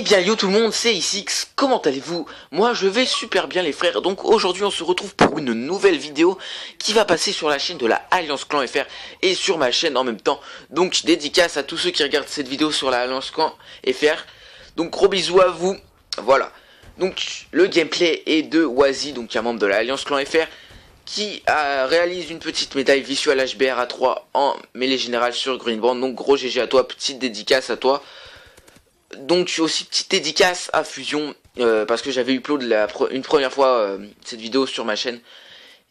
Eh bien yo tout le monde, c'est Isix, comment allez-vous? Moi je vais super bien les frères, donc aujourd'hui on se retrouve pour une nouvelle vidéo qui va passer sur la chaîne de la Alliance Clan FR et sur ma chaîne en même temps. Donc dédicace à tous ceux qui regardent cette vidéo sur la Alliance Clan FR, donc gros bisous à vous, voilà. Donc le gameplay est de Wazi, donc un membre de la Alliance Clan FR, qui réalise une petite médaille visuelle HBR A3 en mêlée générale sur Greenbrand, donc gros GG à toi, petite dédicace à toi. Donc aussi petite dédicace à Fusion parce que j'avais upload une première fois cette vidéo sur ma chaîne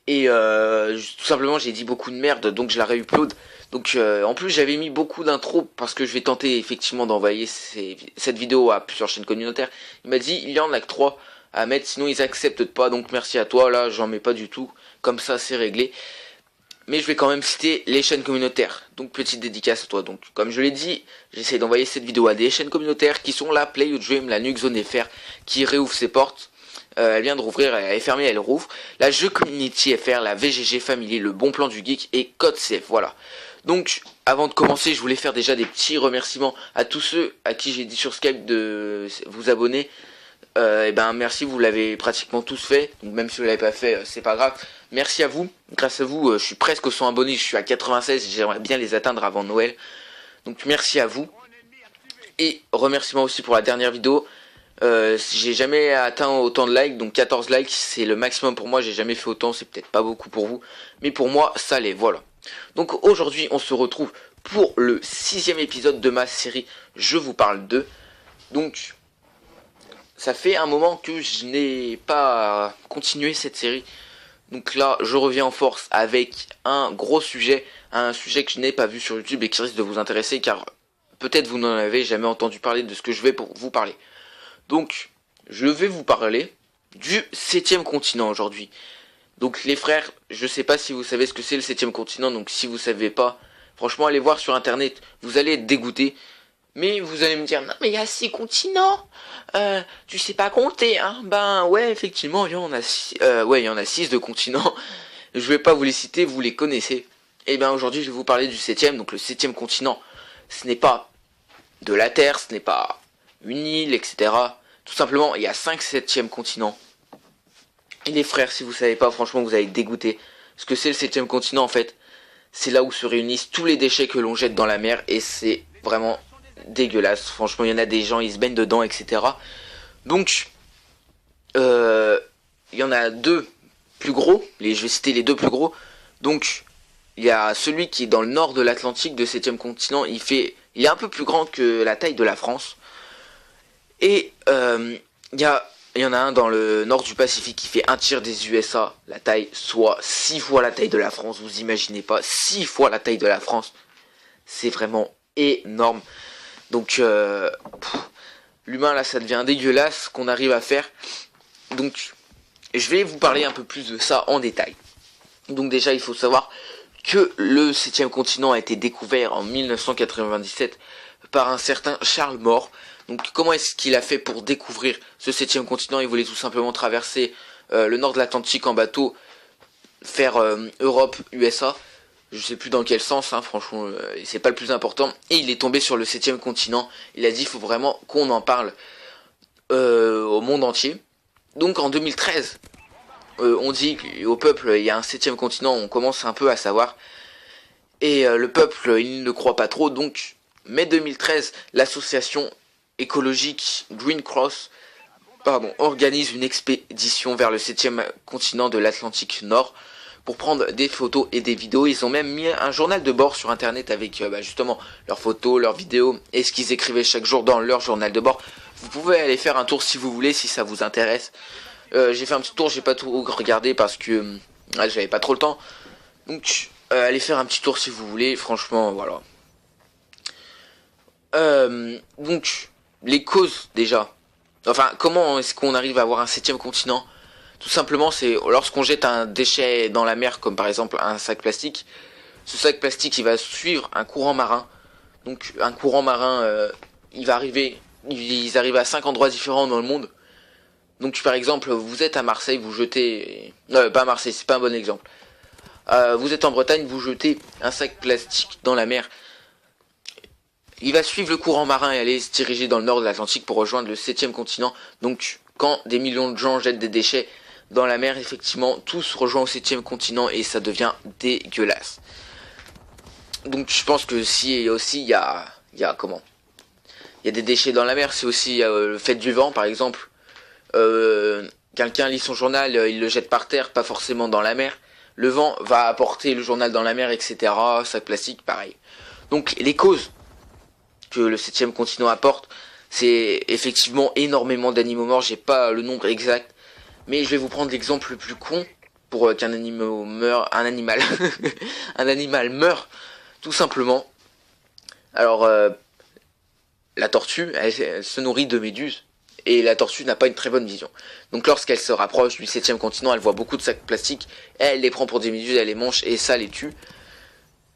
et tout simplement j'ai dit beaucoup de merde, donc je la réupload. Donc en plus j'avais mis beaucoup d'intro parce que je vais tenter effectivement d'envoyer cette vidéo à plusieurs chaînes communautaires. Il m'a dit il y en a que 3 à mettre, sinon ils acceptent pas, donc merci à toi. Là j'en mets pas du tout, comme ça c'est réglé. Mais je vais quand même citer les chaînes communautaires. Donc petite dédicace à toi. Donc comme je l'ai dit, j'essaie d'envoyer cette vidéo à des chaînes communautaires qui sont la Play Your Dream, la Nuke Zone FR qui réouvre ses portes. Elle vient de rouvrir, elle est fermée, elle rouvre. La Jeux Community FR, la VGG Family, le Bon Plan du Geek et Code CF. Voilà. Donc avant de commencer, je voulais faire déjà des petits remerciements à tous ceux à qui j'ai dit sur Skype de vous abonner. Et ben merci, vous l'avez pratiquement tous fait, donc même si vous l'avez pas fait, c'est pas grave. Merci à vous, grâce à vous, je suis presque aux 100 abonnés, je suis à 96, j'aimerais bien les atteindre avant Noël. Donc merci à vous. Et remerciement aussi pour la dernière vidéo. J'ai jamais atteint autant de likes, donc 14 likes c'est le maximum pour moi, j'ai jamais fait autant, c'est peut-être pas beaucoup pour vous, mais pour moi ça l'est, voilà. Donc aujourd'hui on se retrouve pour le 6e épisode de ma série Je vous parle d'eux. Donc ça fait un moment que je n'ai pas continué cette série. Donc là, je reviens en force avec un gros sujet. Un sujet que je n'ai pas vu sur YouTube et qui risque de vous intéresser. Car peut-être vous n'en avez jamais entendu parler de ce que je vais pour vous parler. Donc, je vais vous parler du 7e continent aujourd'hui. Donc les frères, je sais pas si vous savez ce que c'est le 7e continent. Donc si vous savez pas, franchement allez voir sur internet. Vous allez être dégoûté. Mais vous allez me dire, non mais il y a 6 continents, tu sais pas compter, hein. Ben ouais, effectivement, il y en a 6, il y en a 6 de continents. Je vais pas vous les citer, vous les connaissez. Et ben aujourd'hui, je vais vous parler du 7e, donc le 7e continent. Ce n'est pas de la Terre, ce n'est pas une île, etc. Tout simplement, il y a 5 7e continents. Et les frères, si vous savez pas, franchement, vous allez être dégoûtés. Ce que c'est le 7e continent, en fait, c'est là où se réunissent tous les déchets que l'on jette dans la mer, et c'est vraiment dégueulasse, franchement il y en a des gens ils se baignent dedans, etc. Donc il y en a deux plus gros, je vais citer les deux plus gros. Donc il y a celui qui est dans le nord de l'Atlantique, de 7e continent, il est un peu plus grand que la taille de la France. Et il y en a un dans le nord du Pacifique qui fait un tiers des USA, la taille, soit 6 fois la taille de la France, vous imaginez pas, 6 fois la taille de la France, c'est vraiment énorme. Donc l'humain là ça devient dégueulasse ce qu'on arrive à faire. Donc je vais vous parler un peu plus de ça en détail. Donc déjà il faut savoir que le 7e continent a été découvert en 1997 par un certain Charles Moore. Donc comment est-ce qu'il a fait pour découvrir ce 7e continent? Il voulait tout simplement traverser le nord de l'Atlantique en bateau, faire Europe, USA. Je sais plus dans quel sens, hein, franchement, c'est pas le plus important. Et il est tombé sur le 7e continent. Il a dit, il faut vraiment qu'on en parle au monde entier. Donc en 2013, on dit au peuple, il y a un 7e continent, on commence un peu à savoir. Et le peuple, il ne croit pas trop. Donc, mai 2013, l'association écologique Green Cross organise une expédition vers le 7e continent de l'Atlantique Nord, pour prendre des photos et des vidéos. Ils ont même mis un journal de bord sur internet avec justement leurs photos, leurs vidéos et ce qu'ils écrivaient chaque jour dans leur journal de bord. Vous pouvez aller faire un tour si vous voulez, si ça vous intéresse. J'ai fait un petit tour, j'ai pas tout regardé parce que j'avais pas trop le temps. Donc allez faire un petit tour si vous voulez, franchement voilà. Donc les causes déjà. Enfin, comment est-ce qu'on arrive à avoir un 7e continent? Tout simplement, c'est lorsqu'on jette un déchet dans la mer, comme par exemple un sac plastique. Ce sac plastique, il va suivre un courant marin. Donc, un courant marin, ils arrivent à 5 endroits différents dans le monde. Donc, par exemple, vous êtes à Marseille, vous jetez... Non, pas à Marseille, c'est pas un bon exemple. Vous êtes en Bretagne, vous jetez un sac plastique dans la mer. Il va suivre le courant marin et aller se diriger dans le nord de l'Atlantique pour rejoindre le 7e continent. Donc quand des millions de gens jettent des déchets dans la mer, effectivement, tout se rejoint au 7e continent et ça devient dégueulasse. Donc je pense que si aussi il y a comment, il y a des déchets dans la mer, c'est aussi le fait du vent par exemple. Quelqu'un lit son journal, il le jette par terre, pas forcément dans la mer. Le vent va apporter le journal dans la mer, etc. Sac plastique, pareil. Donc les causes que le 7e continent apporte, c'est effectivement énormément d'animaux morts. J'ai pas le nombre exact, mais je vais vous prendre l'exemple le plus con pour qu'un animal meure, un animal meurt tout simplement. Alors la tortue, elle se nourrit de méduses. Et la tortue n'a pas une très bonne vision. Donc lorsqu'elle se rapproche du 7e continent, elle voit beaucoup de sacs plastiques, elle les prend pour des méduses, elle les mange et ça les tue.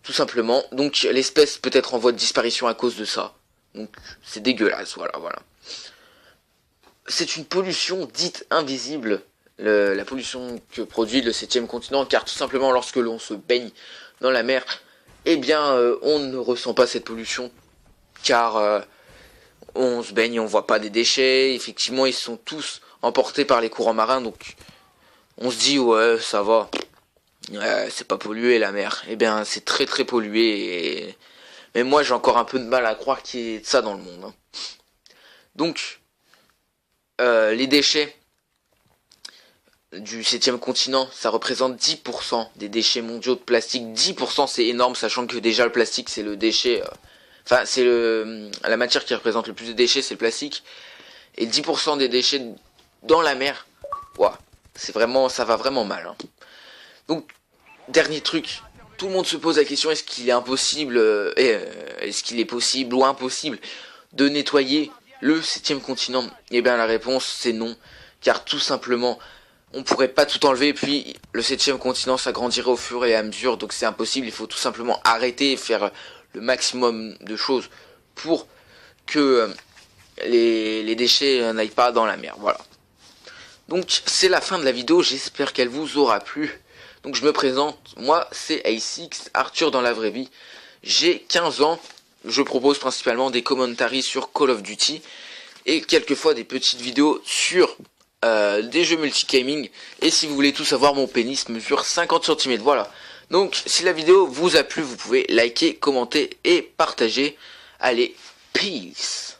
Tout simplement. Donc l'espèce peut être en voie de disparition à cause de ça. Donc c'est dégueulasse, voilà. C'est une pollution dite invisible, la pollution que produit le 7e continent, car tout simplement lorsque l'on se baigne dans la mer, eh bien on ne ressent pas cette pollution, car on se baigne et on voit pas des déchets. Effectivement, ils sont tous emportés par les courants marins, donc on se dit ouais, ça va, c'est pas pollué la mer. Eh bien, c'est très très pollué. Mais moi, j'ai encore un peu de mal à croire qu'il y ait de ça dans le monde. Hein. Donc, les déchets du 7e continent, ça représente 10% des déchets mondiaux de plastique. 10%, c'est énorme, sachant que déjà le plastique, c'est le déchet... Enfin, c'est la matière qui représente le plus de déchets, c'est le plastique. Et 10% des déchets dans la mer, ouah, c'est vraiment, ça va vraiment mal. Hein. Donc, dernier truc, tout le monde se pose la question, est-ce qu'il est impossible, est-ce qu'il est possible ou impossible de nettoyer le 7e continent? Eh bien, la réponse, c'est non. Car tout simplement, on pourrait pas tout enlever, puis le 7e continent s'agrandirait au fur et à mesure, donc c'est impossible, il faut tout simplement arrêter et faire le maximum de choses pour que les déchets n'aillent pas dans la mer, voilà. Donc c'est la fin de la vidéo, j'espère qu'elle vous aura plu. Donc je me présente, moi c'est A6, Arthur dans la vraie vie, j'ai 15 ans, je propose principalement des commentaries sur Call of Duty et quelquefois des petites vidéos sur des jeux multi-gaming. Et si vous voulez tout savoir, mon pénis mesure 50 cm, voilà. Donc si la vidéo vous a plu, vous pouvez liker, commenter et partager. Allez, peace.